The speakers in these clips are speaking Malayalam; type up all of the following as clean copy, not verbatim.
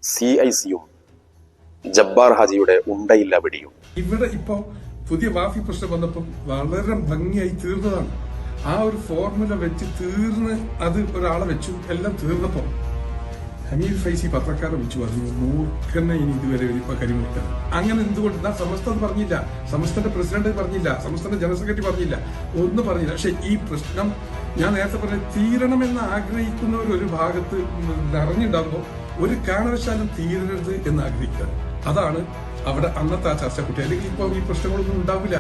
CICയും ജബ്ബാർ ഹാജിയുടെ ഉണ്ടയില്ല വെടിയും. ഇവിടെ ഇപ്പോ പുതിയ മാഫി പ്രശ്നം വന്നപ്പോൾ വളരെ ഭംഗിയായി തീർന്നതാണ്. ആ ഒരു ഫോർമുല വെച്ച് തീർന്ന് അത് ഒരാളെ വെച്ചു, എല്ലാം തീർന്നപ്പോ ഹമീദ് ഫൈസി പത്രക്കാരെ വെച്ചു പറഞ്ഞു, മൂർഖനെ ഇനി ഇതുവരെ ഇപ്പൊ കരിമൂർക്കൻ. അങ്ങനെ എന്തുകൊണ്ട് സമസ്ത പറഞ്ഞില്ല, സമസ്തന്റെ പ്രസിഡന്റ് പറഞ്ഞില്ല, സമസ്തന്റെ ജനറൽ സെക്രട്ടറി പറഞ്ഞില്ല, ഒന്നും പറഞ്ഞില്ല. പക്ഷെ ഈ പ്രശ്നം ഞാൻ നേരത്തെ പറഞ്ഞ തീരണമെന്ന് ആഗ്രഹിക്കുന്നവർ ഒരു ഭാഗത്ത് നിറഞ്ഞുണ്ടാകുമ്പോൾ ഒരു കാരണവശാലും തീരരുത് എന്ന് ആഗ്രഹിക്കുക. അതാണ് അവിടെ അന്നത്തെ ആ ചർച്ച കുട്ടി. അല്ലെങ്കിൽ ഇപ്പൊ ഈ പ്രശ്നങ്ങളൊന്നും ഉണ്ടാവില്ല.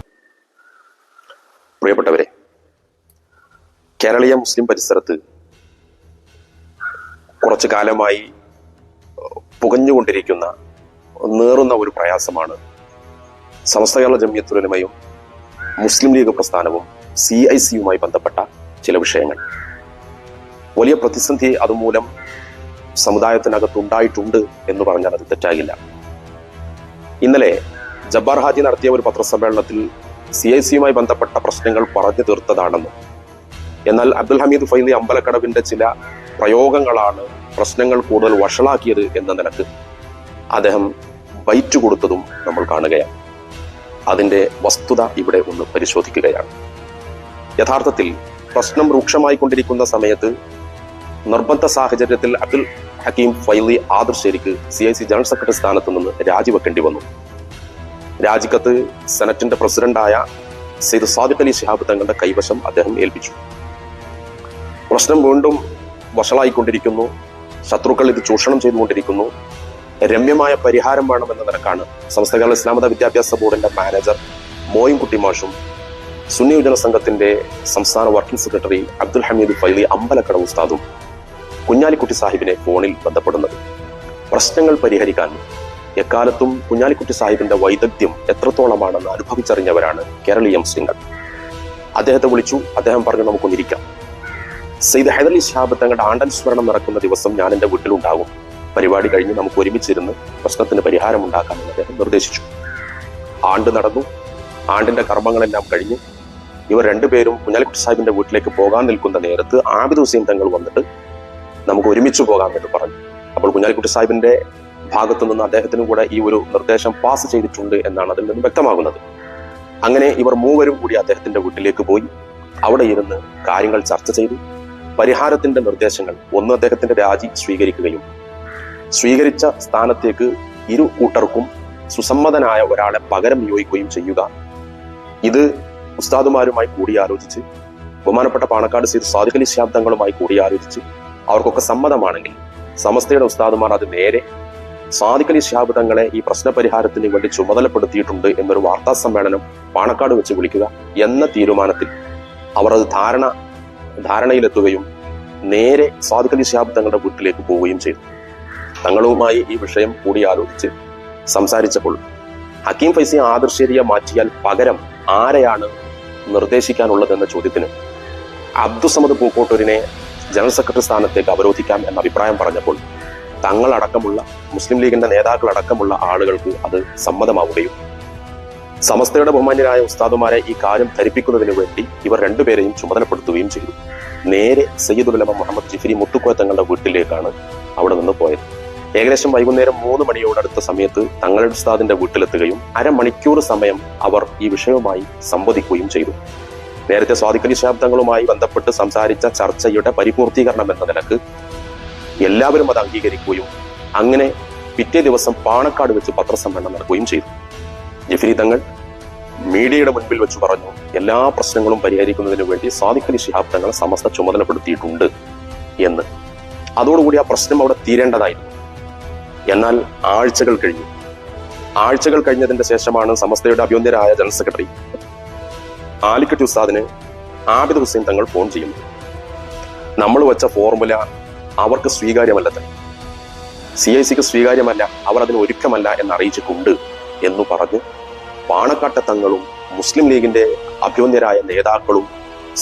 പ്രിയപ്പെട്ടവരെ, കേരളീയ മുസ്ലിം പരിസരത്ത് കുറച്ചു കാലമായി പുകഞ്ഞുകൊണ്ടിരിക്കുന്ന നേറുന്ന ഒരു പ്രയാസമാണ് സമസ്ത കേരള ജംഇയ്യത്തുൽ ഉലമയും മുസ്ലിം ലീഗ് പ്രസ്ഥാനവും CICയുമായി ബന്ധപ്പെട്ട ചില വിഷയങ്ങൾ. വലിയ പ്രതിസന്ധി അതുമൂലം സമുദായത്തിനകത്തുണ്ടായിട്ടുണ്ട് എന്ന് പറഞ്ഞാൽ അത് തെറ്റാകില്ല. ഇന്നലെ ജബ്ബാർ ഹാജി നടത്തിയ ഒരു പത്രസമ്മേളനത്തിൽ CICയുമായി ബന്ധപ്പെട്ട പ്രശ്നങ്ങൾ പറഞ്ഞു തീർത്തതാണെന്നും, എന്നാൽ അബ്ദുൽ ഹമീദ് ഫൈലി അമ്പലക്കടവിന്റെ ചില പ്രയോഗങ്ങളാണ് പ്രശ്നങ്ങൾ കൂടുതൽ വഷളാക്കിയത് എന്ന നിലക്ക് അദ്ദേഹം ബൈറ്റ് കൊടുത്തതും നമ്മൾ കാണുകയാണ്. അതിന്റെ വസ്തുത ഇവിടെ ഒന്ന് പരിശോധിക്കുകയാണ്. യഥാർത്ഥത്തിൽ പ്രശ്നം രൂക്ഷമായിക്കൊണ്ടിരിക്കുന്ന സമയത്ത് നിർബന്ധ സാഹചര്യത്തിൽ അബ്ദുൽ ഹക്കീം ഫൈലി ആദർശേരിക്ക് CIC ജനറൽ സെക്രട്ടറി സ്ഥാനത്ത് നിന്ന് രാജിവെക്കേണ്ടി വന്നു. രാജിക്കത്ത് സെനറ്റിന്റെ പ്രസിഡന്റായ സയ്യിദ് സാദിഖ് അലി ശിഹാബ് തങ്ങളുടെ കൈവശം അദ്ദേഹം ഏൽപ്പിച്ചു. പ്രശ്നം വീണ്ടും വഷളായിക്കൊണ്ടിരിക്കുന്നു. ശത്രുക്കൾ ഇത് ചൂഷണം ചെയ്തുകൊണ്ടിരിക്കുന്നു. രമ്യമായ പരിഹാരം വേണമെന്ന നിലക്കാണ് സമസ്ത കേരള ഇസ്ലാമത വിദ്യാഭ്യാസ ബോർഡിന്റെ മാനേജർ മോയിൻകുട്ടി മാഷും സുന്നി യുവജന സംഘത്തിന്റെ സംസ്ഥാന വർക്കിംഗ് സെക്രട്ടറി അബ്ദുൽ ഹമീദ് ഫൈലി അമ്പലക്കടവ് ഉസ്താദും കുഞ്ഞാലിക്കുട്ടി സാഹിബിനെ ഫോണിൽ ബന്ധപ്പെടുന്നത്. പ്രശ്നങ്ങൾ പരിഹരിക്കാൻ എക്കാലത്തും കുഞ്ഞാലിക്കുട്ടി സാഹിബിന്റെ വൈദഗ്ധ്യം എത്രത്തോളമാണെന്ന് അനുഭവിച്ചറിഞ്ഞവരാണ് കേരളീയ മുസ്ലിങ്ങൾ. അദ്ദേഹത്തെ വിളിച്ചു. അദ്ദേഹം പറഞ്ഞു, നമുക്കൊന്നിരിക്കാം. സയ്യിദ് ഹൈദർ അലി ശിഹാബ് തങ്ങളുടെ ആണ്ടനുസ്മരണം നടക്കുന്ന ദിവസം ഞാൻ എൻ്റെ വീട്ടിലുണ്ടാകും. പരിപാടി കഴിഞ്ഞ് നമുക്ക് ഒരുമിച്ചിരുന്ന് പ്രശ്നത്തിന് പരിഹാരം ഉണ്ടാക്കാമെന്ന് അദ്ദേഹം നിർദ്ദേശിച്ചു. ആണ്ട് നടന്നു. ആണ്ടിന്റെ കർമ്മങ്ങളെല്ലാം കഴിഞ്ഞു. ഇവർ രണ്ടുപേരും കുഞ്ഞാലിക്കുട്ടി സാഹിബിന്റെ വീട്ടിലേക്ക് പോകാൻ നിൽക്കുന്ന നേരത്ത് ആബിദ് ഹുസൈൻ തങ്ങൾ വന്നിട്ട് നമുക്ക് ഒരുമിച്ച് പോകാമെന്ന് പറഞ്ഞു. അപ്പോൾ കുഞ്ഞാലിക്കുട്ടി സാഹിബിന്റെ ഭാഗത്തു നിന്ന് അദ്ദേഹത്തിനും കൂടെ ഈ ഒരു നിർദ്ദേശം പാസ് ചെയ്തിട്ടുണ്ട് എന്നാണ് അതിൽ നിന്ന് വ്യക്തമാകുന്നത്. അങ്ങനെ ഇവർ മൂവരും കൂടി അദ്ദേഹത്തിന്റെ വീട്ടിലേക്ക് പോയി. അവിടെ ഇരുന്ന് കാര്യങ്ങൾ ചർച്ച ചെയ്തു. പരിഹാരത്തിന്റെ നിർദ്ദേശങ്ങൾ, ഒന്ന്, അദ്ദേഹത്തിന്റെ രാജി സ്വീകരിക്കുകയും സ്വീകരിച്ച സ്ഥാനത്തേക്ക് ഇരു കൂട്ടർക്കും സുസമ്മതനായ ഒരാളെ പകരം നിയോഗിക്കുകയും ചെയ്യുക. ഇത് ഉസ്താദുമാരുമായി കൂടിയാലോചിച്ച്, ബഹുമാനപ്പെട്ട പാണക്കാട് സയ്യിദ് സാദിഖ് അലി ശിഹാബ് തങ്ങളുമായി കൂടിയാലോചിച്ച് അവർക്കൊക്കെ സമ്മതമാണെങ്കിൽ സമസ്തയുടെ ഉസ്താദുമാർ അത് നേരെ സാദിഖ് അലി ശിഹാബ് തങ്ങളെ ഈ പ്രശ്നപരിഹാരത്തിന് വേണ്ടി ചുമതലപ്പെടുത്തിയിട്ടുണ്ട് എന്നൊരു വാർത്താ സമ്മേളനം പാണക്കാട് വെച്ച് വിളിക്കുക എന്ന തീരുമാനത്തിൽ അവർ അത് ധാരണയിലെത്തുകയും നേരെ സാദിഖ് അലി ശിഹാബ് തങ്ങളുടെ വീട്ടിലേക്ക് പോവുകയും ചെയ്തു. തങ്ങളുമായി ഈ വിഷയം കൂടിയാലോചിച്ച് സംസാരിച്ചപ്പോൾ ഹക്കീം ഫൈസി ആദർശേരിയെ മാറ്റിയാൽ പകരം ആരെയാണ് നിർദ്ദേശിക്കാനുള്ളതെന്ന ചോദ്യത്തിന് അബ്ദുസമദ് പൂക്കോട്ടൂരിനെ ജനറൽ സെക്രട്ടറി സ്ഥാനത്തേക്ക് അവരോധിക്കാം എന്ന അഭിപ്രായം പറഞ്ഞപ്പോൾ തങ്ങളടക്കമുള്ള മുസ്ലിം ലീഗിന്റെ നേതാക്കളടക്കമുള്ള ആളുകൾക്ക് അത് സമ്മതമാവുകയും സമസ്തയുടെ ബഹുമാന്യരായ ഉസ്താദുമാരെ ഈ കാര്യം ധരിപ്പിക്കുന്നതിന് വേണ്ടി ഇവർ രണ്ടുപേരെയും ചുമതലപ്പെടുത്തുകയും ചെയ്തു. നേരെ സയ്യിദുൽ ഉലമ മുഹമ്മദ് ജിഫ്രി മുത്തുക്കോയ തങ്ങളുടെ വീട്ടിലേക്കാണ് അവിടെ നിന്ന് പോയത്. ഏകദേശം വൈകുന്നേരം 3 മണിയോടടുത്ത സമയത്ത് തങ്ങളുടെ ഉസ്താദിന്റെ വീട്ടിലെത്തുകയും അരമണിക്കൂർ സമയം അവർ ഈ വിഷയവുമായി സംവദിക്കുകയും ചെയ്തു. നേരത്തെ സാദിഖ് അലി ശിഹാബ് തങ്ങളുമായി ബന്ധപ്പെട്ട് സംസാരിച്ച ചർച്ചയുടെ പരിപൂർത്തീകരണം എന്ന നിലക്ക് എല്ലാവരും അത് അംഗീകരിക്കുകയും അങ്ങനെ പിറ്റേ ദിവസം പാണക്കാട് വെച്ച് പത്രസമ്മേളനം നടക്കുകയും ചെയ്തു. ജിഫ്രി തങ്ങൾ മീഡിയയുടെ മുൻപിൽ വെച്ച് പറഞ്ഞു, എല്ലാ പ്രശ്നങ്ങളും പരിഹരിക്കുന്നതിന് വേണ്ടി സാദിഖ് അലി ശിഹാബ് തങ്ങളെ സമസ്ത ചുമതലപ്പെടുത്തിയിട്ടുണ്ട് എന്ന്. അതോടുകൂടി ആ പ്രശ്നം അവിടെ തീരേണ്ടതായിരുന്നു. എന്നാൽ ആഴ്ചകൾ കഴിഞ്ഞതിന്റെ ശേഷമാണ് സമസ്തയുടെ അഭ്യന്തരായ ജനറൽ സെക്രട്ടറി ആലിക്കുട്ടി ഉസ്താദിന് ആബിദ് ഹുസൈൻ തങ്ങൾ ഫോൺ ചെയ്യുന്നത്. നമ്മൾ വെച്ച ഫോർമുല അവർക്ക് സ്വീകാര്യമല്ല, CICക്ക് സ്വീകാര്യമല്ല, അവർ അതിന് ഒരുക്കമല്ല എന്നറിയിച്ചിട്ടുണ്ട് എന്നു പറഞ്ഞ് പാണക്കാട്ടെ തങ്ങളും മുസ്ലിം ലീഗിന്റെ അഭ്യന്തരായ നേതാക്കളും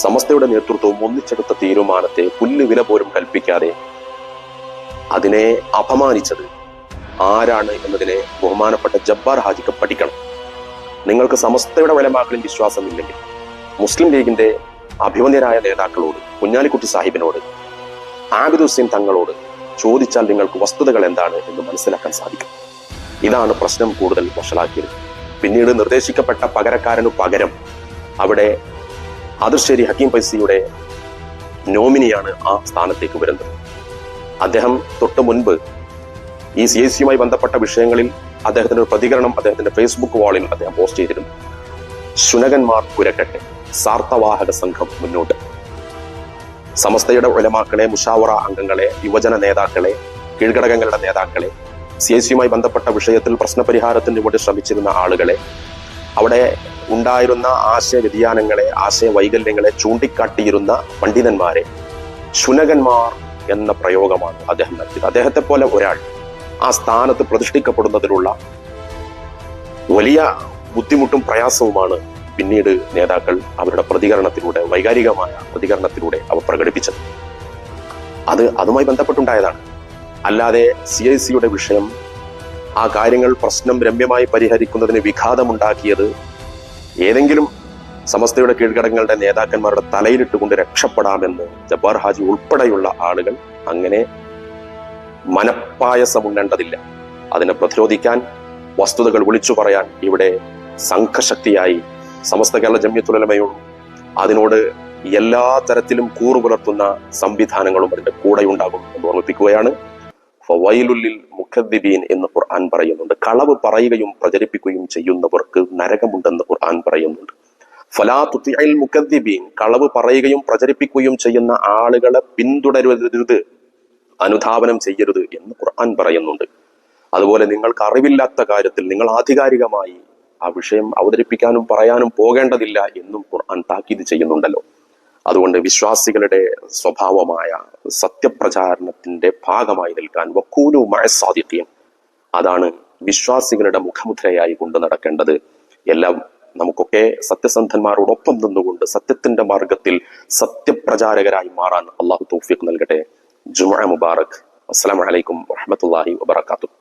സമസ്തയുടെ നേതൃത്വവും ഒന്നിച്ചെടുത്ത തീരുമാനത്തെ പുല്ലുവില പോലും കൽപ്പിക്കാതെ അതിനെ അപമാനിച്ചത് ആരാണ് എന്നതിനെ ബഹുമാനപ്പെട്ട ജബ്ബാർ ഹാജിക്ക് പഠിക്കണം. നിങ്ങൾക്ക് സമസ്തയുടെ വലമാക്കളിൽ വിശ്വാസമില്ലെങ്കിൽ മുസ്ലിം ലീഗിന്റെ അഭിമന്യരായ നേതാക്കളോട്, കുഞ്ഞാലിക്കുട്ടി സാഹിബിനോട്, ആബിദ് ഹുസൈൻ തങ്ങളോട് ചോദിച്ചാൽ നിങ്ങൾക്ക് വസ്തുതകൾ എന്താണ് എന്ന് മനസ്സിലാക്കാൻ സാധിക്കും. ഇതാണ് പ്രശ്നം കൂടുതൽ വഷളാക്കിയത്. പിന്നീട് നിർദ്ദേശിക്കപ്പെട്ട പകരക്കാരനു പകരം അവിടെ ആദിർശ്ശേരി ഹക്കീം ഫൈസിയുടെ നോമിനിയാണ് ആ സ്ഥാനത്തേക്ക് വരുന്നത്. അദ്ദേഹം തൊട്ട് മുൻപ് ഈ CIC-യുമായി ബന്ധപ്പെട്ട വിഷയങ്ങളിൽ അദ്ദേഹത്തിന്റെ ഒരു പ്രതികരണം അദ്ദേഹത്തിന്റെ ഫേസ്ബുക്ക് വാളിൽ അദ്ദേഹം പോസ്റ്റ് ചെയ്തിരുന്നു. ശുനകന്മാർ കുരക്കട്ടെ, സാർത്ഥവാഹക സംഘം മുന്നോട്ട്. സമസ്തയുടെ ഉലമാക്കളെ, മുഷാവറ അംഗങ്ങളെ, യുവജന നേതാക്കളെ, കീഴ്ഘടകങ്ങളുടെ നേതാക്കളെ, CIC-യുമായി ബന്ധപ്പെട്ട വിഷയത്തിൽ പ്രശ്നപരിഹാരത്തിന് വേണ്ടി ശ്രമിച്ചിരുന്ന ആളുകളെ, അവിടെ ഉണ്ടായിരുന്ന ആശയ വ്യതിയാനങ്ങളെ, ആശയ വൈകല്യങ്ങളെ ചൂണ്ടിക്കാട്ടിയിരുന്ന പണ്ഡിതന്മാരെ ശുനകന്മാർ എന്ന പ്രയോഗമാണ് അദ്ദേഹം നടത്തിയത്. അദ്ദേഹത്തെ പോലെ ഒരാൾ ആ സ്ഥാനത്ത് പ്രതിഷ്ഠിക്കപ്പെടുന്നതിലുള്ള വലിയ ബുദ്ധിമുട്ടും പ്രയാസവുമാണ് പിന്നീട് നേതാക്കൾ അവരുടെ പ്രതികരണത്തിലൂടെ, വൈകാരികമായ പ്രതികരണത്തിലൂടെ അവർ പ്രകടിപ്പിച്ചത്. അതുമായി ബന്ധപ്പെട്ടുണ്ടായതാണ്. അല്ലാതെ CIC-യുടെ വിഷയം, ആ കാര്യങ്ങൾ പ്രശ്നം രമ്യമായി പരിഹരിക്കുന്നതിന് വിഘാതമുണ്ടാക്കിയത് ഏതെങ്കിലും സമസ്തയുടെ കീഴ്ഘടകങ്ങളുടെ നേതാക്കന്മാരുടെ തലയിലിട്ടുകൊണ്ട് രക്ഷപ്പെടാമെന്ന് ജബ്ബാർ ഹാജി ഉൾപ്പെടെയുള്ള ആളുകൾ അങ്ങനെ മനപ്പായസമുണ്ടേണ്ടതില്ല. അതിനെ പ്രതിരോധിക്കാൻ, വസ്തുതകൾ വിളിച്ചു പറയാൻ ഇവിടെ സംഘശക്തിയായി സമസ്ത കേരള ജംഇയ്യത്തുൽ ഉലമയും അതിനോട് എല്ലാ തരത്തിലും കൂറുപുലർത്തുന്ന സംവിധാനങ്ങളും അതിന്റെ കൂടെയുണ്ടാകും എന്ന് ഓർമ്മിപ്പിക്കുകയാണ്. ഫവൈലുൽ മുഖദ്ദിബീൻ എന്ന് ഖുർആൻ പറയുന്നുണ്ട്. കളവ് പറയുകയും പ്രചരിപ്പിക്കുകയും ചെയ്യുന്നവർക്ക് നരകമുണ്ടെന്ന് ഖുർആൻ പറയുന്നുണ്ട്. ഫലാ തുതിഇൽ മുഖദ്ദിബീൻ, കളവ് പറയുകയും പ്രചരിപ്പിക്കുകയും ചെയ്യുന്ന ആളുകളെ പിന്തുടരരുത്, അനുധാവനം ചെയ്യരുത് എന്ന് ഖുർആൻ പറയുന്നുണ്ട്. അതുപോലെ നിങ്ങൾക്ക് അറിവില്ലാത്ത കാര്യത്തിൽ നിങ്ങൾ ആധികാരികമായി ആ വിഷയം അവതരിപ്പിക്കാനും പറയാനും പോകേണ്ടതില്ല എന്നും ഖുർആൻ താക്കീത് ചെയ്യുന്നുണ്ടല്ലോ. അതുകൊണ്ട് വിശ്വാസികളുടെ സ്വഭാവമായ സത്യപ്രചാരണത്തിന്റെ ഭാഗമായി നിൽക്കാൻ വഖൂലു മഅസ്സാദിഖീൻ, അതാണ് വിശ്വാസികളുടെ മുഖമുദ്രയായി കൊണ്ട് നടക്കേണ്ടത്. എല്ലാം നമുക്കൊക്കെ സത്യസന്ധന്മാരോടൊപ്പം നിന്നുകൊണ്ട് സത്യത്തിന്റെ മാർഗത്തിൽ സത്യപ്രചാരകരായി മാറാൻ അള്ളാഹു തൗഫീഖ് നൽകട്ടെ. ജുമുഅ മുബാറക്. അസ്സലാമു അലൈക്കും വറഹ്മത്തുള്ളാഹി വബറകാതുഹു.